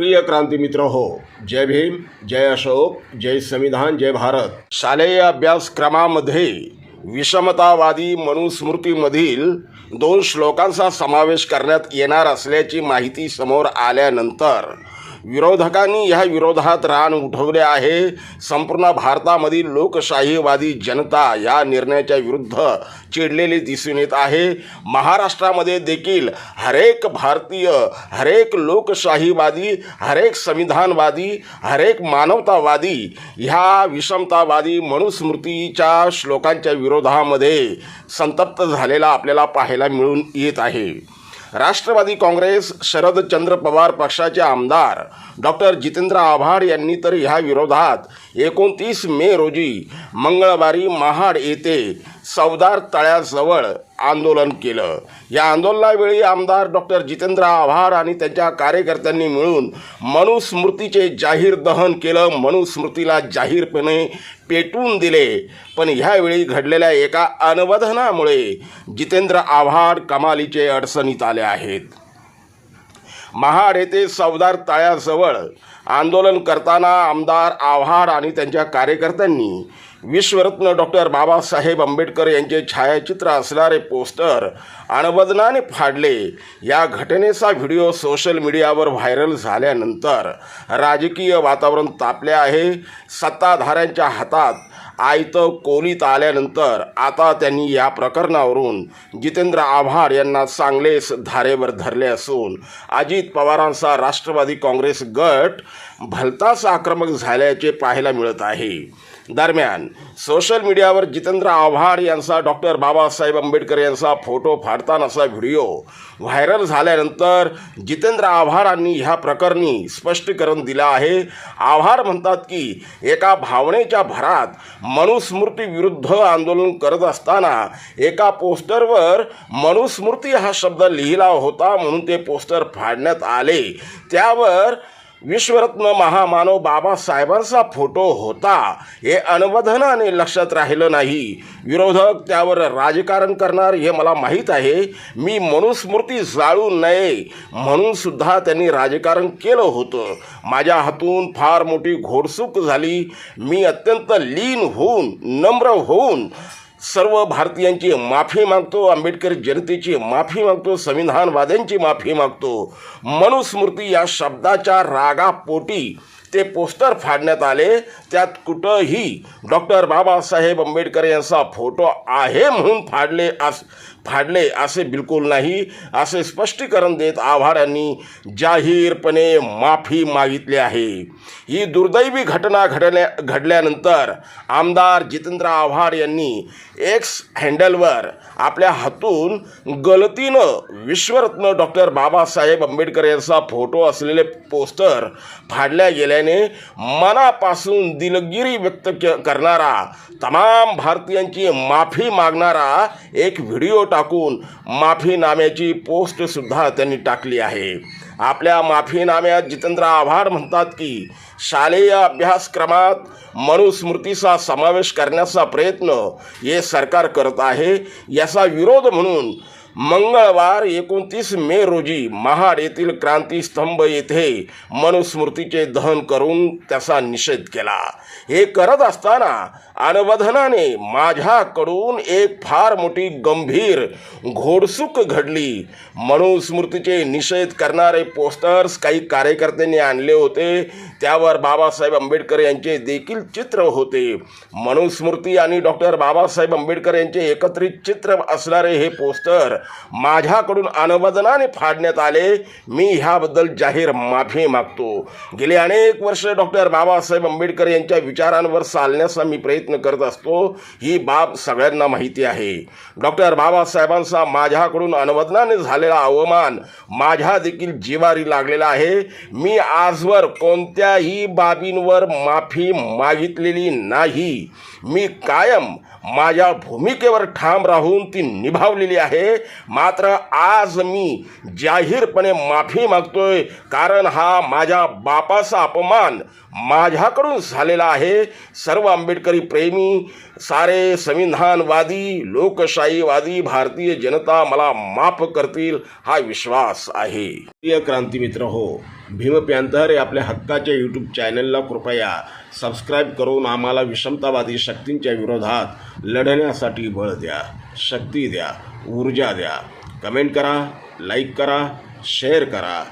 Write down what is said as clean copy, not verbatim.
प्रिय क्रांती मित्र हो, जय भीम, जय अशोक, जय संविधान, जय भारत. शालेय अभ्यासक्रमामध्ये विषमतावादी मनुस्मृतीमधील 2 श्लोकांचा समावेश करण्यात येणार असल्याची माहिती समोर आल्यानंतर विरोधकांनी ह्या विरोधात रान उठवले आहे. संपूर्ण भारतामधील लोकशाहीवादी जनता या निर्णयाच्या विरुद्ध चिडलेली दिसून येत आहे. महाराष्ट्रामध्ये देखील हरेक भारतीय, हरेक लोकशाहीवादी, हरेक संविधानवादी, हरेक मानवतावादी ह्या विषमतावादी मनुस्मृतीच्या श्लोकांच्या विरोधामध्ये संतप्त झालेला आपल्याला पाहायला मिळून येत आहे. राष्ट्रवादी काँग्रेस शरदचंद्र पवार पक्षाचे आमदार डॉक्टर जितेंद्र आव्हाड यांनी तर ह्या विरोधात 29 मे रोजी मंगळवारी महाड येथे चवदार तळ्याजवळ आंदोलन केलं. या आंदोलनावेळी आमदार डॉक्टर जितेंद्र आव्हाड आणि त्यांच्या कार्यकर्त्यांनी मिळून मनुस्मृतीचे जाहीर दहन केलं. मनुस्मृतीला जाहीरपणे पेटवून दिले. पण ह्यावेळी घडलेल्या एका अनवधानामुळे जितेंद्र आव्हाड कमालीचे अडचणीत आले आहेत. महाड येथे चवदार तळ्याजवळ आंदोलन करताना आमदार आव्हाड आणि त्यांच्या कार्यकर्त्यांनी विश्वरत्न डॉक्टर बाबासाहेब आंबेडकर यांचे छायाचित्र असणारे पोस्टर अनवधनाने फाडले. या घटनेचा व्हिडिओ सोशल मीडियावर व्हायरल झाल्यानंतर राजकीय वातावरण तापले आहे. सत्ताधाऱ्यांच्या हातात आयतं कोलीत आल्यानंतर आता त्यांनी या प्रकरणावरून जितेंद्र आव्हाड यांना चांगलेच धारेवर धरले असून अजित पवारांचा राष्ट्रवादी काँग्रेस गट भलताच आक्रमक झाल्याचे पाहायला मिळत आहे. दरम्यान सोशल मीडियावर जितेंद्र आव्हाड यांचा डॉक्टर बाबासाहेब आंबेडकर यांचा फोटो फाडतानाचा व्हिडिओ व्हायरल झाल्यानंतर जितेंद्र आव्हाडांनी ह्या प्रकरणी स्पष्टीकरण दिलं आहे. आव्हाड म्हणतात की एका भावनेच्या भरात मनुस्मृती विरुद्ध आंदोलन करत असताना एका पोस्टरवर मनुस्मृती हा शब्द लिहिला होता म्हणून ते पोस्टर फाडण्यात आले. त्यावर विश्वरत्न महामानव बाबासाहेबांचा फोटो होता हे अनवधनाने लक्षात राहिलं नाही. विरोधक त्यावर राजकारण करणार हे मला माहीत आहे. मी मनुस्मृती जाळू नये म्हणून सुद्धा त्यांनी राजकारण केलं होतं. माझ्या हातून फार मोठी घोडचूक झाली. मी अत्यंत लीन होऊन, नम्र होऊन सर्व भारतीयांची माफी मागतो, आंबेडकर जनतेची माफी मागतो, संविधानवाद्यांची माफी मागतो. मनुस्मृती या शब्दाच्या रागापोटी ते पोस्टर फाडण्यात आले. त्यात कुठंही डॉक्टर बाबासाहेब आंबेडकर यांचा फोटो आहे म्हणून फाडले असे बिलकुल नाही, असे स्पष्टीकरण देत आव्हाड यांनी जाहीरपणे माफी मागितली आहे. ही दुर्दैवी घटना घडल्यानंतर आमदार जितेंद्र आव्हाड यांनी एक्स हँडलवर आपल्या हातून गलतीनं विश्वरत्न डॉक्टर बाबासाहेब आंबेडकर यांचा फोटो असलेले पोस्टर फाडल्या गेल्याने मनापासून दिलगिरी व्यक्त करणारा, तमाम भारतीयांची माफी मागणारा एक व्हिडिओ टाकून माफीनाम्याची पोस्टसुद्धा त्यांनी टाकली आहे. आपल्या माफीनाम्यात जितेंद्र आव्हाड म्हणतात की शालेय अभ्यासक्रमात मनुस्मृतीचा समावेश करण्याचा प्रयत्न हे सरकार करत आहे. याचा विरोध म्हणून मंगळवार 29 मे रोजी महाड येथील क्रांतीस्तंभ येथे मनुस्मृतीचे दहन करून त्याचा निषेध केला. हे करत असताना अनवधनाने माझ्याकडून एक फार मोठी गंभीर घोडचूक घडली. मनुस्मृतीचे निषेध करणारे पोस्टर्स काही कार्यकर्त्यांनी आणले होते. त्यावर बाबासाहेब आंबेडकर यांचे देखील चित्र होते. मनुस्मृती आणि डॉक्टर बाबासाहेब आंबेडकर यांचे एकत्रित चित्र असणारे हे पोस्टर माझ्याकडून अनवधनाने फाडण्यात आले. मी ह्याबद्दल जाहीर माफी मागतो. गेली अनेक वर्ष डॉक्टर बाबासाहेब आंबेडकर यांच्या विचारांवर चालण्याचा मी प्रयत्न करत असतो. ही बाब सगळ्यांना माहिती आहे. डॉक्टर बाबासाहेबांचा माझ्याकडून अनवधनाने झालेला अवमान माझ्या देखील जिवारी लागलेला आहे. मी आजवर कोणत्याही बाबींवर माफी मागितलेली नाही. मी कायम माझ्या भूमिकेवर ठाम राहून ती निभावलेली आहे. मात्र आज मी जाहीरपणे माफी मागतोय, कारण हा माझ्या बापाचा अपमान माझ्याकडून झालेला आहे. सर्व आंबेडकरी प्रेमी, सारे संविधानवादी, लोकशाहीवादी भारतीय जनता मला माफ करतील हा विश्वास आहे. प्रिय क्रांती मित्र हो, भीम पॅन्थर या आपल्या हक्काच्या यूट्यूब चॅनलला कृपया सबस्क्राईब करून आम्हाला विषमतावादी शक्तींच्या विरोधात लढण्यासाठी बळ द्या, शक्ती द्या, ऊर्जा द्या. कमेंट करा, लाईक करा, शेअर करा.